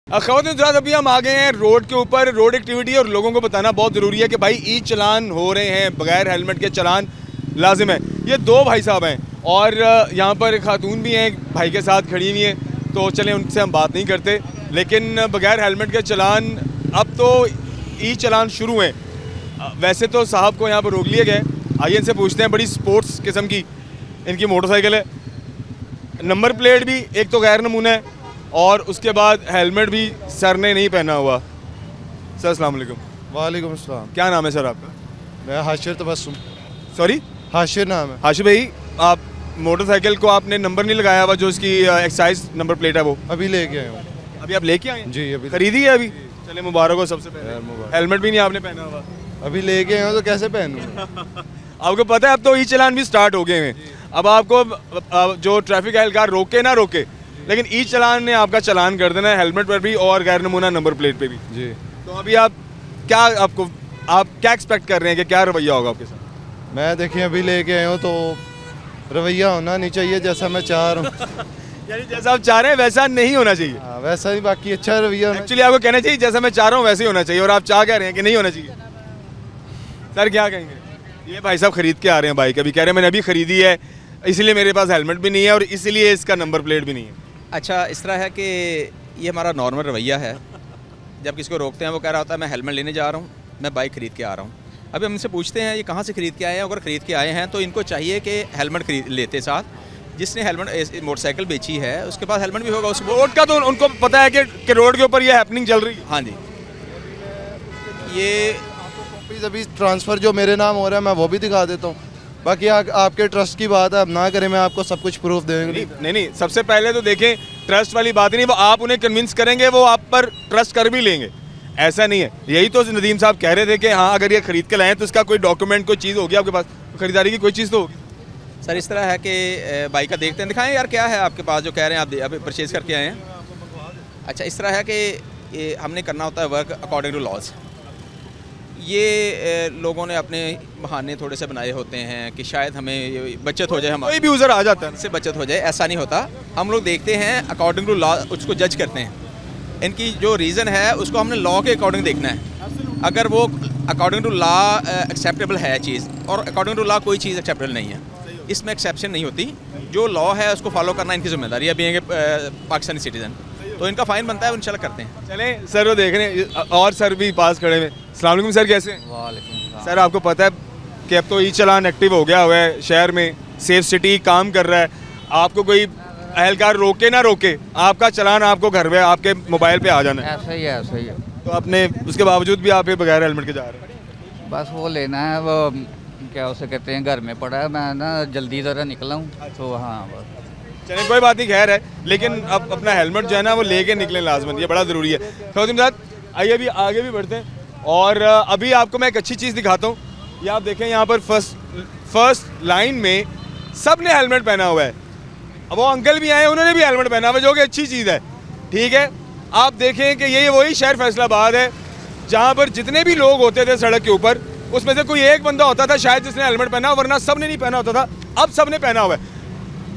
खवातीन हज़रात, अभी हम आ गए हैं रोड के ऊपर, रोड एक्टिविटी, और लोगों को बताना बहुत ज़रूरी है कि भाई ई चलान हो रहे हैं, बगैर हेलमेट के चलान लाजिम है। ये दो भाई साहब हैं और यहाँ पर एक खातून भी हैं, एक भाई के साथ खड़ी हुई हैं, तो चलें उनसे हम बात नहीं करते, लेकिन बगैर हेलमेट के चलान अब तो ई चलान शुरू हैं। वैसे तो साहब को यहाँ पर रोक लिया गया, आइए इनसे पूछते हैं। बड़ी स्पोर्ट्स किस्म की इनकी मोटरसाइकिल है, नंबर प्लेट भी एक तो गैर नमूना है और उसके बाद हेलमेट भी सर ने नहीं पहना हुआ। सर अस्सलाम वालेकुम। वालेकुम अस्सलाम। क्या नाम है सर आपका? मैं हाशिर तबस्सुम। सॉरी, हाशिर नाम है। हाशिर भाई, आप मोटरसाइकिल को आपने नंबर नहीं लगाया हुआ जो उसकी एक्साइज नंबर प्लेट है वो अभी लेके आया हूँ। अभी आप लेके आए हैं? जी अभी खरीदी है अभी? चले मुबारक हो सबसे पहले। मुबारक। हेलमेट भी नहीं आपने पहना हुआ। अभी लेके आया हूँ तो कैसे पहनूँ? आपको पता है अब तो ई चलान भी स्टार्ट हो गए हैं। अब आपको जो ट्रैफिक एहलकार रोके ना रोके, लेकिन ई चलान ने आपका चलान कर देना है, हेलमेट पर भी और गैर नमूना नंबर प्लेट पे भी। जी। तो अभी आप क्या एक्सपेक्ट कर रहे हैं कि क्या रवैया होगा आपके साथ? मैं देखिए अभी लेके आया हूँ तो रवैया होना नहीं चाहिए जैसा मैं चाह रहा हूँ। यानी जैसा आप चाह रहे हैं वैसा नहीं होना चाहिए। हाँ, वैसा ही, बाकी अच्छा रवैया होना एक्चुअली आपको कहना चाहिए जैसा मैं चाह रहा हूँ वैसे ही होना चाहिए, और आप चाह कह रहे हैं कि नहीं होना चाहिए। सर क्या कहेंगे? ये भाई साहब खरीद के आ रहे हैं बाइक, अभी कह रहे हैं मैंने अभी खरीदी है, इसलिए मेरे पास हेलमेट भी नहीं है और इसलिए इसका नंबर प्लेट भी नहीं है। अच्छा, इस तरह है कि ये हमारा नॉर्मल रवैया है। जब किसी को रोकते हैं वो कह रहा होता है मैं हेलमेट लेने जा रहा हूँ, मैं बाइक ख़रीद के आ रहा हूँ। अभी हम इनसे पूछते हैं ये कहाँ से ख़रीद के आए हैं, अगर ख़रीद के आए हैं तो इनको चाहिए कि हेलमेट खरीद लेते साथ। जिसने हेलमेट मोटरसाइकिल बेची है उसके पास हेलमेट भी होगा। उस रोड का तो उनको पता है कि रोड के ऊपर ये हैपनिंग चल रही है। हाँ जी, ये कॉपीज अभी ट्रांसफ़र जो मेरे नाम हो रहा है मैं वो भी दिखा देता हूँ। बाकी आपके ट्रस्ट की बात है, अब ना करें, मैं आपको सब कुछ प्रूफ देंगे। नहीं, सबसे पहले तो देखें, ट्रस्ट वाली बात नहीं, वो आप उन्हें कन्विंस करेंगे, वो आप पर ट्रस्ट कर भी लेंगे, ऐसा नहीं है। यही तो नदीम साहब कह रहे थे कि हाँ अगर ये खरीद के लाएँ तो इसका कोई डॉक्यूमेंट, कोई चीज़ होगी आपके पास, खरीदारी की कोई चीज़ तो होगी। सर इस तरह है कि बाइक का देखते हैं, दिखाएं यार क्या है आपके पास जो कह रहे हैं आप परचेज़ करके आए हैं। अच्छा, इस तरह है कि हमने करना होता है वर्क अकॉर्डिंग टू लॉज। ये लोगों ने अपने बहाने थोड़े से बनाए होते हैं कि शायद हमें बचत हो जाए, हमारी कोई भी यूज़र आ जाता है से बचत हो जाए, ऐसा नहीं होता। हम लोग देखते हैं अकॉर्डिंग टू लॉ, उसको जज करते हैं। इनकी जो रीज़न है उसको हमने लॉ के अकॉर्डिंग देखना है। अगर वो अकॉर्डिंग टू लॉ एक्सेप्टेबल है चीज़, और अकॉर्डिंग टू लॉ कोई चीज़ एक्सेप्टेबल नहीं है, इसमें एक्सेप्शन नहीं होती। जो लॉ है उसको फॉलो करना इनकी जिम्मेदारी है, बीइंग पाकिस्तानी सिटीज़न। तो इनका फ़ाइन बनता है, इंशाल्लाह करते हैं। चलें सर, वो देख रहे हैं और सर भी पास खड़े हुए। अस्सलाम वालेकुम सर, कैसे हैं? वालेकुम। सर आपको पता है कि अब तो ई चलान एक्टिव हो गया हुआ है शहर में, सेफ सिटी काम कर रहा है। आपको कोई एहलकार रोके ना रोके, आपका चलान आपको घर में आपके मोबाइल पे आ जाना है। ऐसा ही है, ऐसा ही है। तो आपने उसके बावजूद भी आप ये बगैर हेलमेट के जा रहे हैं। बस वो लेना है, वो क्या उसे कहते हैं, घर में पड़ा है, मैं ना जल्दी ज़रा निकला हूँ तो हाँ बस। चलिए कोई बात नहीं, खैर है, लेकिन अब अपना हेलमेट जो है ना वो लेके निकले लाजमन, ये बड़ा ज़रूरी है। खवातीन साहब आइए अभी आगे भी बढ़ते हैं, और अभी आपको मैं एक अच्छी चीज़ दिखाता हूँ। ये आप देखें, यहाँ पर फर्स्ट लाइन में सब ने हेलमेट पहना हुआ है। अब वो अंकल भी आए, उन्होंने भी हेलमेट पहना हुआ है, जो कि अच्छी चीज़ है। ठीक है, आप देखें कि ये वही शहर फैसलाबाद है जहाँ पर जितने भी लोग होते थे सड़क के ऊपर, उसमें से कोई एक बंदा होता था शायद जिसने हेलमेट पहना, वरना सब ने नहीं पहना होता था। अब सब ने पहना हुआ है,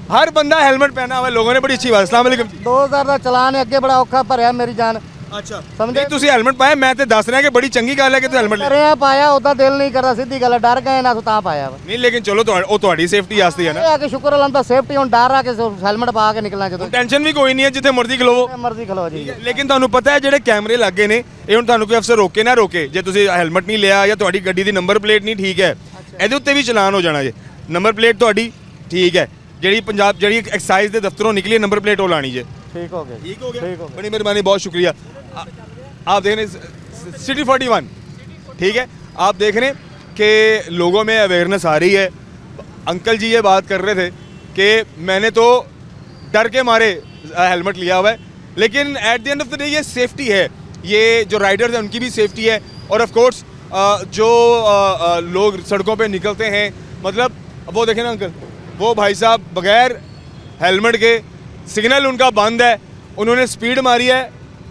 हर बंदा हेलमेट पहना हुआ है लोगों ने। बड़ी अच्छी बात है। अस्सलाम वालेकुम जी। 2000 ਦਾ ਚਲਾਨ ਅੱਗੇ ਬੜਾ ਔਖਾ ਭਰਿਆ ਮੇਰੀ ਜਾਨ अच्छा समझे? नहीं तुसी हेलमेट पाया, मैं तो दस रहा कि बड़ी चंगी गल है कि तू हेलमेट ले। ਕਰਿਆ ਪਾਇਆ ਉਹਦਾ ਦਿਲ ਨਹੀਂ ਕਰਦਾ, ਸਿੱਧੀ ਗੱਲ ਡਰ ਗਏ ਨਾ ਤਾਂ ਪਾਇਆ ਵਾ। नहीं लेकिन चलो ਉਹ ਤੁਹਾਡੀ ਸੇਫਟੀ ਵਾਸਤੇ ਹੈ ਇਹ ਨਾ। ਆ ਕਿ ਸ਼ੁਕਰ ਅਲਹਮ ਦਾ ਸੇਫਟੀ ਹੁਣ ਡਰ ਆ ਕੇ ਹੈਲਮਟ ਪਾ ਕੇ ਨਿਕਲਣਾ ਜਦੋਂ ਟੈਨਸ਼ਨ ਵੀ ਕੋਈ ਨਹੀਂ ਹੈ, ਜਿੱਥੇ ਮਰਜ਼ੀ ਖਲੋਵੋ। ਮਰਜ਼ੀ ਖਲੋ ਜੀ। ਲੇਕਿਨ ਤੁਹਾਨੂੰ ਪਤਾ ਹੈ ਜਿਹੜੇ ਕੈਮਰੇ ਲੱਗੇ ਨੇ, ਇਹ ਹੁਣ ਤੁਹਾਨੂੰ ਕੋਈ ਅਫਸਰ ਰੋਕੇ ਨਾ ਰੋਕੇ, ਜੇ ਤੁਸੀਂ ਹੈਲਮਟ ਨਹੀਂ ਲਿਆ ਜਾਂ ਤੁਹਾਡੀ ਗੱਡੀ ਦੀ ਨੰਬਰ ਪਲੇਟ ਨਹੀਂ ਠੀਕ ਹੈ, ਇਹਦੇ ਉੱਤੇ ਵੀ ਚਲਾਨ ਹੋ ਜਾਣਾ ਜੇ। ਨੰਬਰ ਪਲੇਟ ਤੁਹਾਡੀ ਠੀਕ ਹੈ, ਜਿਹੜੀ ਪੰਜਾਬ ਜਿਹੜੀ ਐਕਸਾਈਜ਼ ਦੇ ਦਫ਼ਤਰੋਂ ਨਿਕਲੀ ਹੈ ਨੰबर प्लेट ਉਹ ਲਾਣੀ ਜੇ। ठीक हो गया ठीक हो गया, ठीक हो गया। बड़ी मेहरबानी, बहुत शुक्रिया। आप देख रहे हैं सिटी 41, ठीक है, आप देख रहे हैं कि लोगों में अवेयरनेस आ रही है। अंकल जी ये बात कर रहे थे कि मैंने तो डर के मारे हेलमेट लिया हुआ है, लेकिन at the end of the day ये सेफ्टी है, ये जो राइडर्स हैं उनकी भी सेफ्टी है। और ऑफ कोर्स जो लोग सड़कों पे निकलते हैं, मतलब वो देखें ना अंकल, वो भाई साहब बगैर हेलमेट के, सिग्नल उनका बंद है, उन्होंने स्पीड मारी है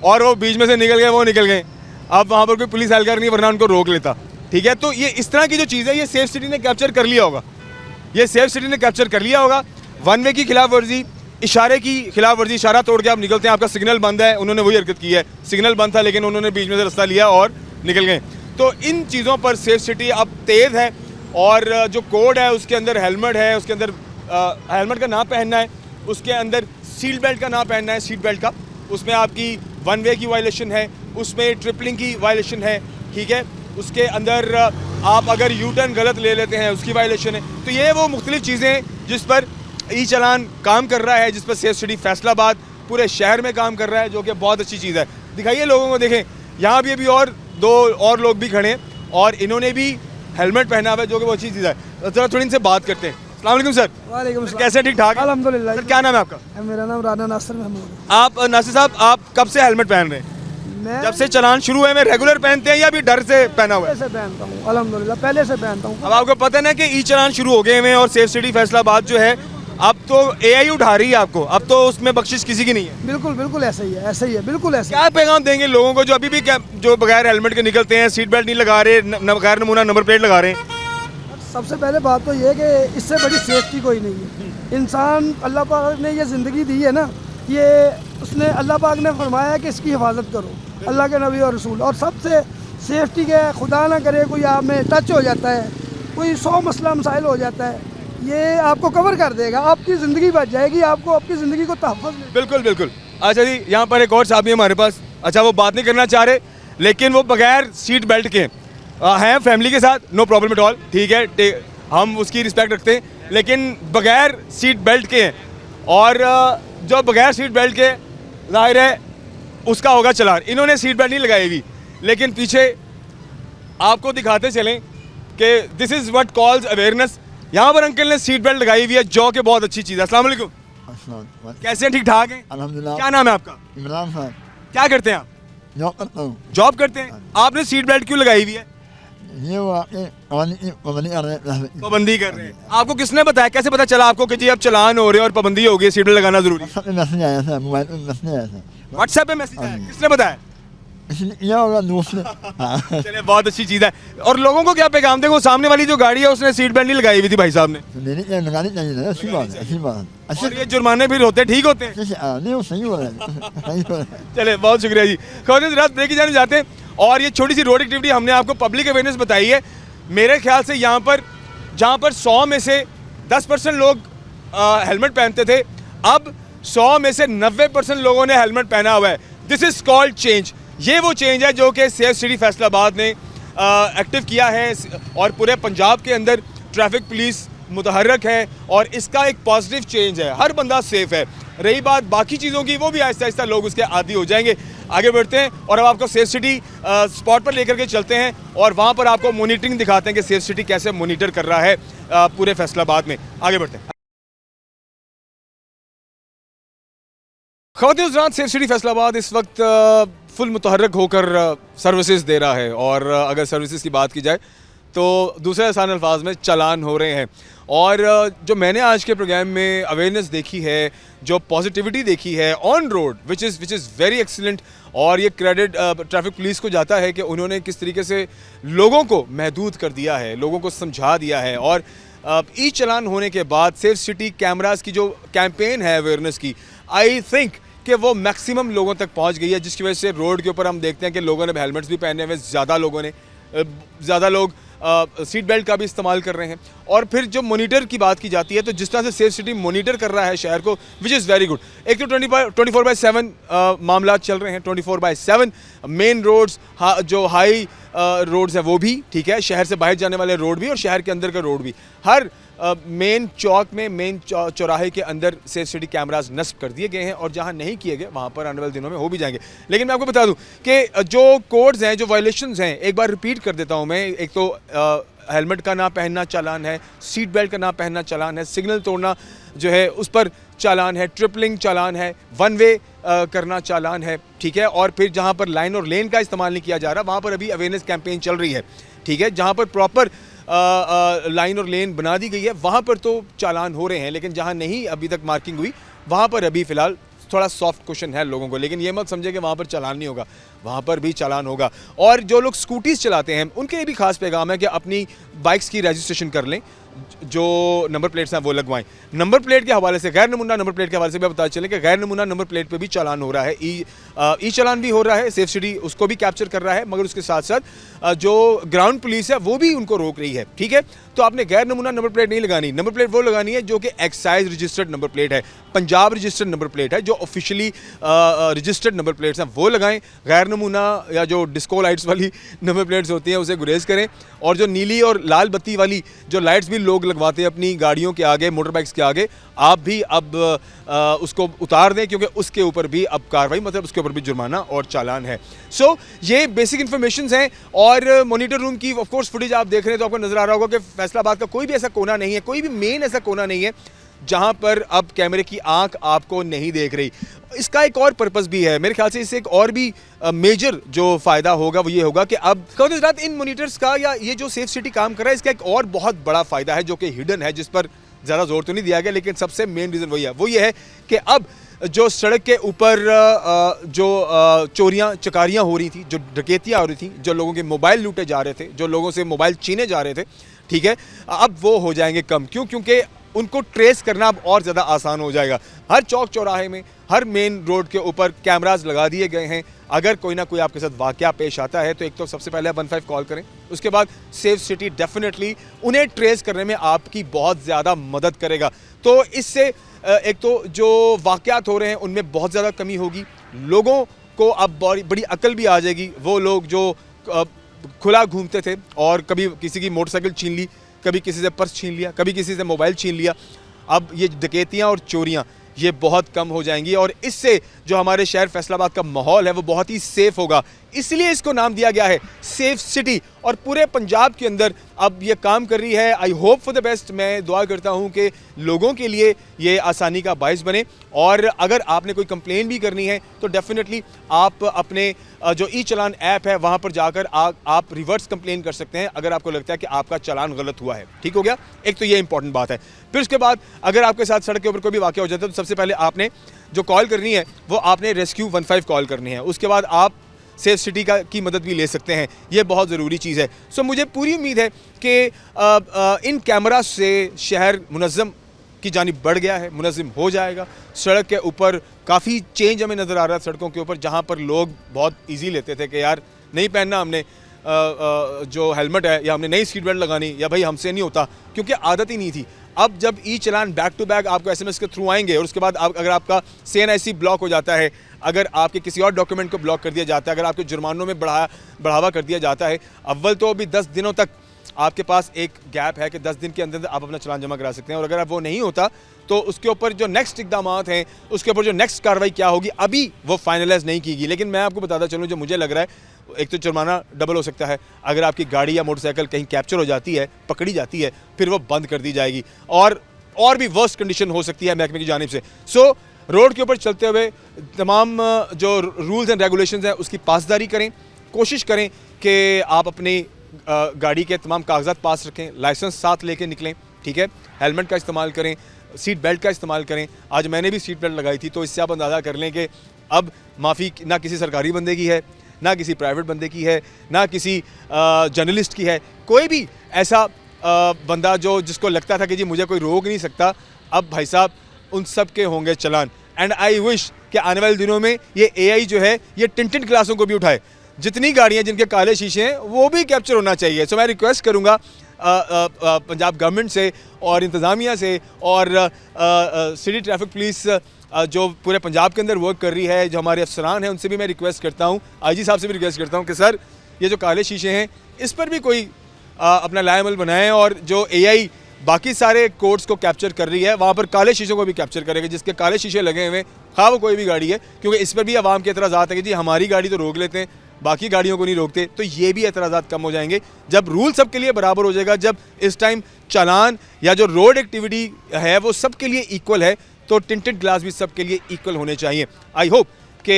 और वो बीच में से निकल गए, वो निकल गए। अब वहाँ पर कोई पुलिस एहलकार नहीं, वरना उनको रोक लेता। ठीक है, तो ये इस तरह की जो चीज़ है ये सेफ सिटी ने कैप्चर कर लिया होगा, ये सेफ सिटी ने कैप्चर कर लिया होगा। वन वे की खिलाफ वर्जी, इशारे की खिलाफ वर्जी, इशारा तोड़ के आप निकलते हैं, आपका सिग्नल बंद है, उन्होंने वही हरकत की है, सिग्नल बंद था लेकिन उन्होंने बीच में से रास्ता लिया और निकल गए। तो इन चीज़ों पर सेफ सिटी अब तेज़ है, और जो कोड है उसके अंदर हेलमेट है, उसके अंदर हेलमेट का ना पहनना है, उसके अंदर सीट बेल्ट का ना पहनना है, सीट बेल्ट का, उसमें आपकी वन वे की वायलेशन है, उसमें ट्रिपलिंग की वायलेशन है, ठीक है, उसके अंदर आप अगर यू टर्न गलत ले लेते हैं उसकी वायलेशन है। तो ये वो मुख्तलिफ चीज़ें हैं जिस पर ई चलान काम कर रहा है, जिस पर सेफ सिटी फैसलाबाद पूरे शहर में काम कर रहा है, जो कि बहुत अच्छी चीज़ है। दिखाइए लोगों को, देखें यहाँ भी अभी और दो और लोग भी खड़े हैं और इन्होंने भी हेलमेट पहना हुआ है, जो कि बहुत अच्छी चीज़ है। ज़रा थोड़ी इनसे बात करते हैं। अस्सलाम वालेकुम सर। वालेकुम सलाम। कैसे, ठीक ठाक? अल्हम्दुलिल्लाह। सर क्या नाम है आपका? मेरा नाम राना नासिर महमूद है। आप नासिर साहब, आप कब से हेलमेट पहन रहे हैं? मैं जब से चलान शुरू हुए में रेगुलर पहनते हैं या भी डर से पहना हुआ है? पहले से पहनता हूँ, अल्हम्दुलिल्लाह पहले से पहनता हूँ। अब आपको पता है ना कि ई चलान शुरू हो गए हैं और सेफ सिटी फैसलाबाद जो है अब तो एआई उठा रही है आपको, अब तो उसमें बख्शिश किसी की नहीं है। बिल्कुल बिल्कुल ऐसा ही है, ऐसा ही है, बिल्कुल ऐसा क्या पैगाम देंगे लोगों को जो अभी भी जो बगैर हेलमेट के निकलते हैं, सीट बेल्ट नहीं लगा रहे, बगैर नमूना नंबर प्लेट लगा रहे हैं? सबसे पहले बात तो ये है कि इससे बड़ी सेफ्टी कोई नहीं है। इंसान, अल्लाह पाक ने ये ज़िंदगी दी है ना, ये उसने अल्लाह पाक ने फरमाया कि इसकी हिफाजत करो, अल्लाह के नबी और रसूल। और सबसे सेफ्टी के, खुदा ना करे कोई आप में टच हो जाता है, कोई 100 मसला मसाइल हो जाता है, ये आपको कवर कर देगा, आपकी ज़िंदगी बच जाएगी, आपको आपकी ज़िंदगी को तहफ़्फ़ुज़ मिलेगा। बिल्कुल बिल्कुल। अच्छा जी, यहाँ पर एक और साहब भी हमारे पास, अच्छा वो बात नहीं करना चाह रहे लेकिन वो बगैर सीट बेल्ट के हैं, फैमिली के साथ, नो प्रॉब्लम एट ऑल, ठीक है, हम उसकी रिस्पेक्ट रखते हैं, लेकिन बगैर सीट बेल्ट के हैं, और जो बगैर सीट बेल्ट के जाहिर है उसका होगा चलान। इन्होंने सीट बेल्ट नहीं लगाई हुई, लेकिन पीछे आपको दिखाते चलें कि this is what calls awareness. यहाँ पर अंकल ने सीट बेल्ट लगाई हुई है, जो कि बहुत अच्छी चीज़ है। अस्सलाम वालेकुम, कैसे हैं, ठीक ठाक हैं? अल्हम्दुलिल्लाह। क्या नाम है आपका? इमरान खान। क्या करते हैं आप? जॉब करता हूँ। जॉब करते हैं। आपने सीट बेल्ट क्यों लगाई हुई है? ये वो आपके पाबंदी कर रहे हैं। पाबंदी कर रहे हैं। आपको किसने बताया, कैसे पता चला आपको कि जी अब चलान हो रहे हैं और पाबंदी हो गई, सीट बेल्ट लगाना जरूरी? व्हाट्सएप पे मैसेज आया था, मोबाइल पे मैसेज आया था। व्हाट्सएप पे मैसेज आया, किसने बताया? इसलिए किया होगा दोस्त ने। हाँ। चलिए, बहुत अच्छी चीज़ है। और लोगों को क्या पैगाम देंगे? वो सामने वाली जो गाड़ी है उसने सीट बेल्ट नहीं लगाई हुई थी भाई साहब ने, मेरी क्या लगानी चाहिए था, अच्छी बात है, अच्छी बात है। अच्छी और ये जुर्माने फिर होते ठीक होते हैं। नहीं, वो सही हो रहा है, सही हो रहा है। चले, बहुत शुक्रिया जी। खौफ रात ब्रेक की जाने जाते हैं, और ये छोटी सी रोड एक्टिविटी हमने आपको पब्लिक अवेयरनेस बताई है। मेरे ख्याल से यहाँ पर जहाँ पर 100 में से 10% लोग हेलमेट पहनते थे, अब 100 में से 90% लोगों ने हेलमेट पहना हुआ है। This is called change. ये वो चेंज है जो कि सेफ सिटी फैसलाबाद ने एक्टिव किया है, और पूरे पंजाब के अंदर ट्रैफिक पुलिस मुतहर्रक है, और इसका एक पॉजिटिव चेंज है, हर बंदा सेफ है। रही बात बाकी चीज़ों की, वो भी आहिस्ता आहिस्ता लोग उसके आदी हो जाएंगे। आगे बढ़ते हैं और अब आपको सेफ सिटी स्पॉट पर लेकर के चलते हैं, और वहाँ पर आपको मॉनिटरिंग दिखाते हैं कि सेफ सिटी कैसे मॉनिटर कर रहा है पूरे फैसलाबाद में। आगे बढ़ते हैं। ख़वातीन हज़रात, सेफ सिटी फैसलाबाद इस वक्त फुल मुतहर्रक होकर सर्विसेज दे रहा है, और अगर सर्विसेज की बात की जाए तो दूसरे आसान अल्फाज में चालान हो रहे हैं। और जो मैंने आज के प्रोग्राम में अवेयरनेस देखी है, जो पॉजिटिविटी देखी है on road, which is very excellent, और ये क्रेडिट ट्रैफिक पुलिस को जाता है कि उन्होंने किस तरीके से लोगों को महदूद कर दिया है, लोगों को समझा दिया है। और ई चलान होने के बाद सेफ सिटी कैमरास की जो कैंपेन है अवेयरनेस की, आई थिंक कि वो मैक्सिमम लोगों तक पहुंच गई है, जिसकी वजह से रोड के ऊपर हम देखते हैं कि लोगों ने हेलमेट्स भी पहने हुए, ज़्यादा लोग सीट बेल्ट का भी इस्तेमाल कर रहे हैं। और फिर जो मॉनिटर की बात की जाती है, तो जिस तरह से सेफ सिटी मॉनिटर कर रहा है शहर को, विच इज़ वेरी गुड। एक तो 24/7 मामला चल रहे हैं, 24/7 मेन रोड्स, जो हाई रोड्स हैं वो भी ठीक है, शहर से बाहर जाने वाले रोड भी और शहर के अंदर का रोड भी, हर मेन चौक में, मेन चौराहे के अंदर सेफ सिटी कैमरास नस्ब कर दिए गए हैं और जहां नहीं किए गए वहां पर आने वाले दिनों में हो भी जाएंगे। लेकिन मैं आपको बता दूं कि जो कोड्स हैं, जो वायलेशंस हैं, एक बार रिपीट कर देता हूं मैं। एक तो हेलमेट का ना पहनना चालान है, सीट बेल्ट का ना पहनना चालान है, सिग्नल तोड़ना जो है उस पर चालान है, ट्रिपलिंग चालान है, वन वे करना चालान है, ठीक है। और फिर जहां पर लाइन और लेन का इस्तेमाल नहीं किया जा रहा वहां पर अभी अवेयरनेस कैंपेन चल रही है, ठीक है। जहां पर प्रॉपर लाइन और लेन बना दी गई है वहाँ पर तो चालान हो रहे हैं, लेकिन जहाँ नहीं अभी तक मार्किंग हुई वहाँ पर अभी फ़िलहाल थोड़ा सॉफ्ट क्वेश्चन है लोगों को। लेकिन ये मत समझे कि वहाँ पर चालान नहीं होगा, वहाँ पर भी चालान होगा। और जो लोग स्कूटीज़ चलाते हैं उनके लिए भी खास पैगाम है कि अपनी बाइक्स की रजिस्ट्रेशन कर लें, जो नंबर प्लेट्स हैं वो लगवाएं। नंबर प्लेट के हवाले से, गैर नमूना नंबर प्लेट के हवाले से भी पता चले कि गैर नमूना नंबर प्लेट पे भी चालान हो रहा है, ई चालान भी हो रहा है। सेफ सिटी उसको भी कैप्चर कर रहा है, मगर उसके साथ साथ जो ग्राउंड पुलिस है वो भी उनको रोक रही है, ठीक है। तो आपने गैर नमूना नंबर प्लेट नहीं लगानी, नंबर प्लेट वो लगानी है जो कि एक्साइज रजिस्टर्ड नंबर प्लेट है, पंजाब रजिस्टर्ड नंबर प्लेट है, जो ऑफिशियली रजिस्टर्ड नंबर प्लेट्स हैं वो लगाएं। गैर नमूना या जो डिस्को लाइट्स वाली नंबर प्लेट्स होती हैं उसे गुरेज करें। और जो नीली और लाल बत्ती वाली जो लाइट्स भी लोग लगवाते हैं अपनी गाड़ियों के आगे, मोटर बाइक्स के आगे, आप भी अब उसको उतार दें, क्योंकि उसके ऊपर भी अब कार्रवाई, मतलब उसके ऊपर भी जुर्माना और चालान है। सो ये बेसिक इन्फॉर्मेशन हैं। और मॉनिटर रूम की ऑफ कोर्स फुटेज आप देख रहे हैं तो आपको नजर आ रहा होगा कि फैसलाबाद का कोई भी ऐसा कोना नहीं है, कोई भी मेन ऐसा कोना नहीं है जहां पर अब कैमरे की आंख आपको नहीं देख रही। इसका एक और पर्पस भी है मेरे ख्याल से, इससे एक और भी मेजर जो फ़ायदा होगा वो ये होगा कि अब रात इन मॉनिटर्स का, या ये जो सेफ सिटी काम कर रहा है, इसका एक और बहुत बड़ा फ़ायदा है जो कि हिडन है, जिस पर ज़्यादा जोर तो नहीं दिया गया, लेकिन सबसे मेन रीज़न वही है, वो ये है कि अब जो सड़क के ऊपर जो चोरियां चकारियां हो रही थी, जो डकैतियां हो रही थी, जो लोगों के मोबाइल लूटे जा रहे थे, जो लोगों से मोबाइल छीने जा रहे थे, ठीक है, अब वो हो जाएंगे कम। क्यों? क्योंकि उनको ट्रेस करना अब और ज़्यादा आसान हो जाएगा। हर चौक चौराहे में, हर मेन रोड के ऊपर कैमरास लगा दिए गए हैं। अगर कोई ना कोई आपके साथ वाकया पेश आता है तो एक तो सबसे पहले 15 कॉल करें, उसके बाद सेफ सिटी डेफिनेटली उन्हें ट्रेस करने में आपकी बहुत ज़्यादा मदद करेगा। तो इससे एक तो जो वाकयात हो रहे हैं उनमें बहुत ज़्यादा कमी होगी, लोगों को अब बड़ी अकल भी आ जाएगी। वो लोग जो खुला घूमते थे और कभी किसी की मोटरसाइकिल छीन ली, कभी किसी से पर्स छीन लिया, कभी किसी से मोबाइल छीन लिया, अब ये डकैतियाँ और चोरियाँ ये बहुत कम हो जाएंगी। और इससे जो हमारे शहर फैसलाबाद का माहौल है वो बहुत ही सेफ़ होगा। इसलिए इसको नाम दिया गया है सेफ सिटी। और पूरे पंजाब के अंदर अब ये काम कर रही है। I hope for the best. मैं दुआ करता हूँ कि लोगों के लिए ये आसानी का बाइस बने। और अगर आपने कोई कंप्लेन भी करनी है तो डेफिनेटली आप अपने जो ई चलान ऐप है वहाँ पर जाकर आप रिवर्स कंप्लेन कर सकते हैं अगर आपको लगता है कि आपका चालान गलत हुआ है। ठीक हो गया? एक तो ये इंपॉर्टेंट बात है। फिर उसके बाद अगर आपके साथ सड़क के ऊपर कोई भी वाक़या हो जाता है तो सबसे पहले आपने जो कॉल करनी है वो आपने रेस्क्यू 15 कॉल करनी है। उसके बाद आप सेफ सिटी की मदद भी ले सकते हैं। ये बहुत ज़रूरी चीज़ है। सो मुझे पूरी उम्मीद है कि इन कैमरा से शहर मुनज़्ज़म की जानिब बढ़ गया है, मुनज़्ज़म हो जाएगा। सड़क के ऊपर काफ़ी चेंज हमें नज़र आ रहा है सड़कों के ऊपर, जहाँ पर लोग बहुत ईजी लेते थे कि यार नहीं पहनना हमने जो हेलमेट है या हमने नई सीट बेल्ट लगानी या भाई हमसे नहीं होता, क्योंकि आदत ही नहीं थी। अब जब ई चलान बैक टू बैक आपको SMS के थ्रू आएंगे और उसके बाद अगर आपका CNIC ब्लॉक हो जाता है, अगर आपके किसी और डॉक्यूमेंट को ब्लॉक कर दिया जाता है, अगर आपके जुर्मानों में बढ़ावा कर दिया जाता है, अव्वल तो अभी 10 दिनों तक आपके पास एक गैप है कि 10 दिन के अंदर आप अपना चलान जमा करा सकते हैं। और अगर अब वो नहीं होता तो उसके ऊपर जो नेक्स्ट इक़दाम हैं, उसके ऊपर जो नेक्स्ट कार्रवाई क्या होगी अभी वो फाइनलाइज नहीं की गई। लेकिन मैं आपको बताता चलूँ, जो मुझे लग रहा है, एक तो जुर्माना डबल हो सकता है अगर आपकी गाड़ी या मोटरसाइकिल कहीं कैप्चर हो जाती है, पकड़ी जाती है, फिर वो बंद कर दी जाएगी और भी वर्स्ट कंडीशन हो सकती है महकमे की जानिब से। सो रोड के ऊपर चलते हुए तमाम जो रूल्स एंड रेगुलेशंस हैं उसकी पासदारी करें। कोशिश करें कि आप अपनी गाड़ी के तमाम कागजात पास रखें, लाइसेंस साथ लेके निकलें, ठीक है। हेलमेट का इस्तेमाल करें, सीट बेल्ट का इस्तेमाल करें। आज मैंने भी सीट बेल्ट लगाई थी, तो इससे आप अंदाज़ा कर लें कि अब माफ़ी ना किसी सरकारी बंदे की है, ना किसी प्राइवेट बंदे की है, ना किसी जर्नलिस्ट की है। कोई भी ऐसा बंदा जिसको लगता था कि जी मुझे कोई रोक नहीं सकता, अब भाई साहब उन सब के होंगे चलान। एंड आई विश कि आने वाले दिनों में ये AI जो है ये टिंटेड ग्लासों को भी उठाए। जितनी गाड़ियाँ जिनके काले शीशे हैं वो भी कैप्चर होना चाहिए। सो मैं रिक्वेस्ट करूँगा पंजाब गवर्नमेंट से और इंतज़ामिया से और सिटी ट्रैफिक पुलिस जो पूरे पंजाब के अंदर वर्क कर रही है, जो हमारे अफसरान हैं, उनसे भी मैं रिक्वेस्ट करता हूँ, IG साहब से भी रिक्वेस्ट करता हूँ कि सर ये जो काले शीशे हैं इस पर भी कोई अपना लाएमल बनाएं। और जो AI बाकी सारे कोड्स को कैप्चर कर रही है, वहाँ पर काले शीशों को भी कैप्चर करेगी, जिसके काले शीशे लगे हुए खा वो कोई भी गाड़ी है, क्योंकि इस पर भी आवाम के एतराज़ात है कि जी हमारी गाड़ी तो रोक लेते हैं, बाकी गाड़ियों को नहीं रोकते। तो ये भी एतराज़ात कम हो जाएंगे जब रूल सबके लिए बराबर हो जाएगा, जब इस टाइम चालान या जो रोड एक्टिविटी है वो सबके लिए इक्वल है, तो टिंटेड ग्लास भी सबके लिए इक्वल होने चाहिए। आई होप कि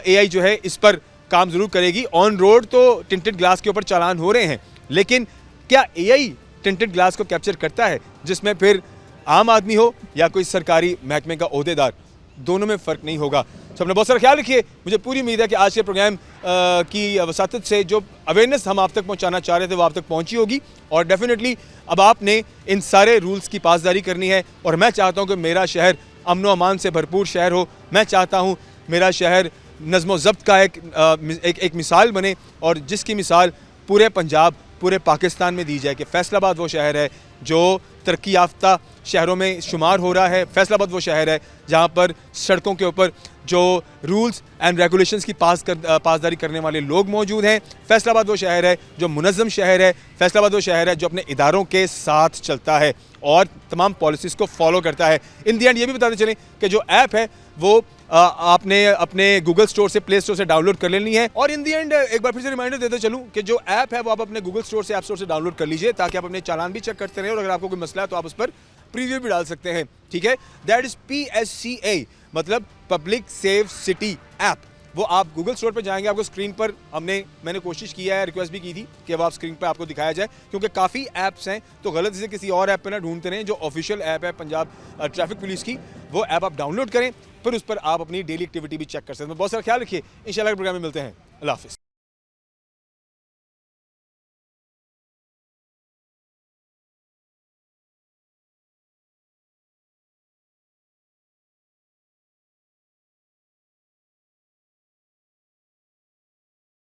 AI जो है इस पर काम ज़रूर करेगी। ऑन रोड तो टिंटेड ग्लास के ऊपर चालान हो रहे हैं, लेकिन क्या AI टिंटेड ग्लास को कैप्चर करता है, जिसमें फिर आम आदमी हो या कोई सरकारी महकमे का ओहदेदार, दोनों में फ़र्क नहीं होगा। तो अपना बहुत सारा ख्याल रखिए। मुझे पूरी उम्मीद है कि आज के प्रोग्राम की वसातत से जो अवेयरनेस हम आप तक पहुंचाना चाह रहे थे वो आप तक पहुंची होगी, और डेफिनेटली अब आपने इन सारे रूल्स की पासदारी करनी है। और मैं चाहता हूं कि मेरा शहर अमन व अमान से भरपूर शहर हो। मैं चाहता हूं मेरा शहर नज़्म ज़ब्त का एक मिसाल बने, और जिसकी मिसाल पूरे पंजाब, पूरे पाकिस्तान में दी जाए कि फैसलाबाद वो शहर है जो तरक्की याफ्ता शहरों में शुमार हो रहा है। फैसलाबाद वो शहर है जहाँ पर सड़कों के ऊपर जो रूल्स एंड रेगुलेशंस की पासदारी करने वाले लोग मौजूद हैं। फैसलाबाद वो शहर है जो मुनज़्ज़म शहर है। फैसलाबाद वो शहर है जो अपने इदारों के साथ चलता है और तमाम पॉलिसीज़ को फॉलो करता है। इन दी एंड ये भी बताते चलें कि जो ऐप है वो आपने अपने गूगल स्टोर से, प्ले स्टोर से डाउनलोड कर लेनी है। और इन दी एंड एक बार फिर से रिमाइंडर देते चलूँ कि जो ऐप है वो आप अपने गूगल स्टोर से, ऐप स्टोर से डाउनलोड कर लीजिए, ताकि आप अपने चालान भी चेक करते रहें, और अगर आपको कोई मसला है तो आप उस पर प्रीव्यू भी डाल सकते हैं। ठीक है, दैट इज़ PSCA, मतलब पब्लिक सेफ सिटी ऐप। वो आप गूगल स्टोर पर जाएंगे, आपको स्क्रीन पर मैंने कोशिश किया है, रिक्वेस्ट भी की थी कि वो आप स्क्रीन पर आपको दिखाया जाए, क्योंकि काफ़ी ऐप्स हैं, तो गलती से किसी और ऐप पे ना ढूंढते रहें। जो ऑफिशियल ऐप है पंजाब ट्रैफिक पुलिस की, वो ऐप आप डाउनलोड करें, फिर उस पर आप अपनी डेली एक्टिविटी भी चेक कर सकते हैं। बहुत सारा ख्याल रखिए। इंशाल्लाह प्रोग्राम में मिलते हैं। अल्लाह हाफिज़।